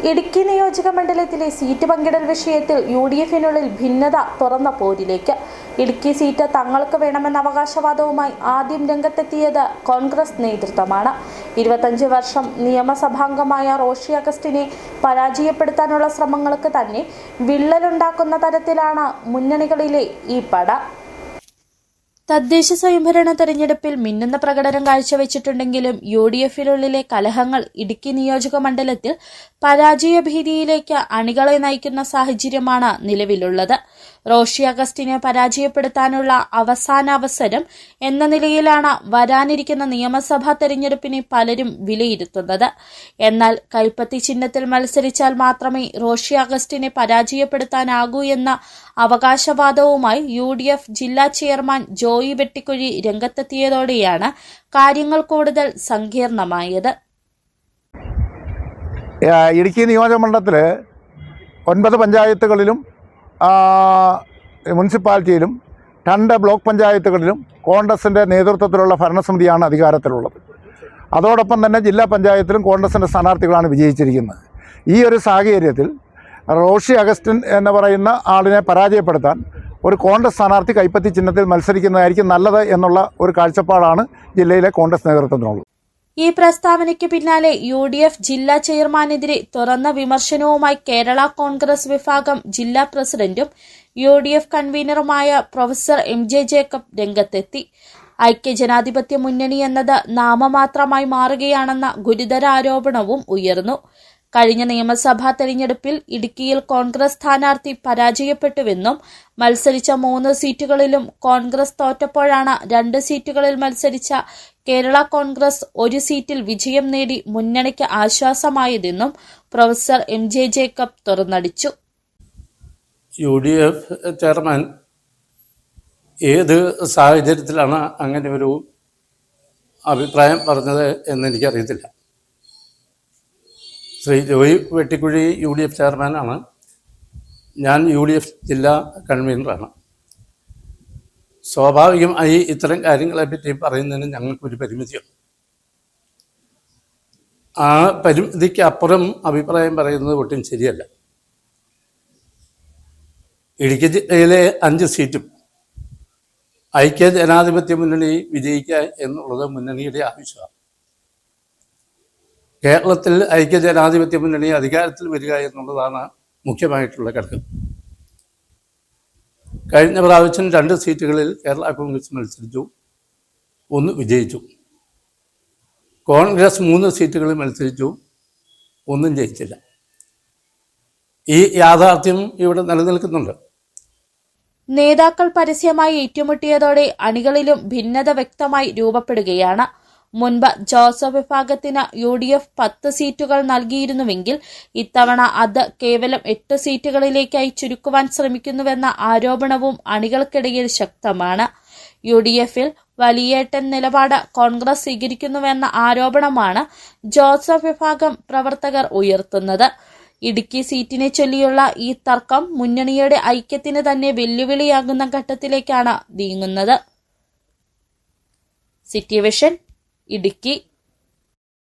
ഇടുക്കി നിയോജക മണ്ഡലത്തിലെ സീറ്റ് പങ്കിടൽ വിഷയത്തിൽ UDF-നുള്ളിൽ ഭിന്നത തുറന്ന പോരിലേക്ക്. ഇടുക്കി സീറ്റ് തങ്ങൾക്ക് വേണമെന്ന അവകാശവാദവുമായി ആദ്യം രംഗത്തെത്തിയത് കോൺഗ്രസ് നേതൃത്വമാണ്. 25 വർഷം നിയമസഭാംഗമായ റോഷി അഗസ്റ്റിനെ പരാജയപ്പെടുത്താനുള്ള ശ്രമങ്ങൾക്ക് തന്നെ വിള്ളലുണ്ടാക്കുന്ന തരത്തിലാണ് മുന്നണികളിലെ ഈ പട. തദ്ദേശ സ്വയംഭരണ തെരഞ്ഞെടുപ്പിൽ മിന്നുന്ന പ്രകടനം കാഴ്ചവെച്ചിട്ടുണ്ടെങ്കിലും UDF-നുള്ളിലെ കലഹങ്ങൾ ഇടുക്കി നിയോജക മണ്ഡലത്തിൽ പരാജയഭീതിയിലേക്ക് അണികളെ നയിക്കുന്ന സാഹചര്യമാണ് നിലവിലുള്ളത്. റോഷി അഗസ്റ്റിനെ പരാജയപ്പെടുത്താനുള്ള അവസാന അവസരം എന്ന നിലയിലാണ് വരാനിരിക്കുന്ന നിയമസഭാ തെരഞ്ഞെടുപ്പിനെ പലരും വിലയിരുത്തുന്നത്. എന്നാൽ കൈപ്പത്തി ചിഹ്നത്തിൽ മത്സരിച്ചാൽ മാത്രമേ റോഷി അഗസ്റ്റിനെ പരാജയപ്പെടുത്താനാകൂ എന്ന അവകാശവാദവുമായി UDF ജില്ലാ ചെയർമാൻ ജോയി വെട്ടിക്കുഴി രംഗത്തെത്തിയതോടെയാണ് കാര്യങ്ങൾ കൂടുതൽ സങ്കീർണമായത്. ഇടുക്കി നിയോജകമണ്ഡലത്തിൽ 9 പഞ്ചായത്തുകളിലും മുനിസിപ്പാലിറ്റിയിലും 2 ബ്ലോക്ക് പഞ്ചായത്തുകളിലും കോൺഗ്രസിൻ്റെ നേതൃത്വത്തിലുള്ള ഭരണസമിതിയാണ് അധികാരത്തിലുള്ളത്. അതോടൊപ്പം തന്നെ ജില്ലാ പഞ്ചായത്തിലും കോൺഗ്രസിൻ്റെ സ്ഥാനാർത്ഥികളാണ് വിജയിച്ചിരിക്കുന്നത്. ഈ ഒരു സാഹചര്യത്തിൽ റോഷി അഗസ്റ്റിൻ എന്ന് പറയുന്ന ആളിനെ പരാജയപ്പെടുത്താൻ ഒരു കോൺഗ്രസ് സ്ഥാനാർത്ഥി കൈപ്പത്തി ചിഹ്നത്തിൽ മത്സരിക്കുന്നതായിരിക്കും നല്ലത് എന്നുള്ള ഒരു കാഴ്ചപ്പാടാണ് ജില്ലയിലെ കോൺഗ്രസ് നേതൃത്വത്തിനുള്ളത്. ഈ പ്രസ്താവനയ്ക്ക് പിന്നാലെ UDF ജില്ലാ ചെയർമാനെതിരെ തുറന്ന വിമർശനവുമായി കേരള കോൺഗ്രസ് വിഭാഗം ജില്ലാ പ്രസിഡന്റും UDF കൺവീനറുമായ പ്രൊഫസർ MJ ജേക്കബ് രംഗത്തെത്തി. ഐക്യജനാധിപത്യ മുന്നണി എന്നത് നാമമാത്രമായി മാറുകയാണെന്ന ഗുരുതര ആരോപണവും ഉയർന്നു. കഴിഞ്ഞ നിയമസഭാ തെരഞ്ഞെടുപ്പിൽ ഇടുക്കിയിൽ കോൺഗ്രസ് സ്ഥാനാർത്ഥി പരാജയപ്പെട്ടുവെന്നും മത്സരിച്ച 3 സീറ്റുകളിലും കോൺഗ്രസ് തോറ്റപ്പോഴാണ് 2 സീറ്റുകളിൽ മത്സരിച്ച കേരള കോൺഗ്രസ് 1 സീറ്റിൽ വിജയം നേടി മുന്നണിക്ക് ആശ്വാസമായതെന്നും പ്രൊഫസർ MJ ജേക്കബ് തുറന്നടിച്ചു. UDF ചെയർമാൻ ഏത് സാഹചര്യത്തിലാണ് അങ്ങനെ ഒരു അഭിപ്രായം പറഞ്ഞത് എന്നെനിക്കറിയത്തില്ല. ശ്രീ ജോയി വെട്ടിക്കുഴി UDF ചെയർമാനാണ്. ഞാൻ UDF ജില്ലാ കൺവീനറാണ്. സ്വാഭാവികമായി ഇത്തരം കാര്യങ്ങളെപ്പറ്റി പറയുന്നതിന് ഞങ്ങൾക്കൊരു പരിമിതിയുണ്ട്. ആ പരിമിതിക്ക് അപ്പുറം അഭിപ്രായം പറയുന്നത് ഒട്ടും ശരിയല്ല. ഇടുക്കി ജില്ലയിലെ 5 സീറ്റും ഐക്യ ജനാധിപത്യ മുന്നണി വിജയിക്കുക എന്നുള്ളത് മുന്നണിയുടെ ആവശ്യമാണ്. കേരളത്തിൽ ഐക്യ ജനാധിപത്യ മുന്നണി അധികാരത്തിൽ വരിക എന്നുള്ളതാണ് മുഖ്യമായിട്ടുള്ള ഘടകം. കഴിഞ്ഞ പ്രാവശ്യം 2 സീറ്റുകളിൽ കേരള കോൺഗ്രസ് മത്സരിച്ചു, 1 വിജയിച്ചു. കോൺഗ്രസ് 3 സീറ്റുകളിൽ മത്സരിച്ചു, 1 ജയിച്ചില്ല. ഈ യാഥാർത്ഥ്യം ഇവിടെ നിലനിൽക്കുന്നുണ്ട്. നേതാക്കൾ പരസ്യമായി ഏറ്റുമുട്ടിയതോടെ അണികളിലും ഭിന്നത വ്യക്തമായി രൂപപ്പെടുകയാണ്. മുൻപ് ജോസഫ് വിഭാഗത്തിന് UDF 10 സീറ്റുകൾ നൽകിയിരുന്നുവെങ്കിൽ ഇത്തവണ അത് കേവലം 8 സീറ്റുകളിലേക്കായി ചുരുക്കുവാൻ ശ്രമിക്കുന്നുവെന്ന ആരോപണവും അണികൾക്കിടയിൽ ശക്തമാണ്. UDF-ൽ വലിയേട്ടൻ നിലപാട് കോൺഗ്രസ് സ്വീകരിക്കുന്നുവെന്ന ആരോപണമാണ് ജോസഫ് വിഭാഗം പ്രവർത്തകർ ഉയർത്തുന്നത്. ഇടുക്കി സീറ്റിനെ ചൊല്ലിയുള്ള ഈ തർക്കം മുന്നണിയുടെ ഐക്യത്തിന് തന്നെ വെല്ലുവിളിയാകുന്ന ഘട്ടത്തിലേക്കാണ് നീങ്ങുന്നത്. City vision Idukki.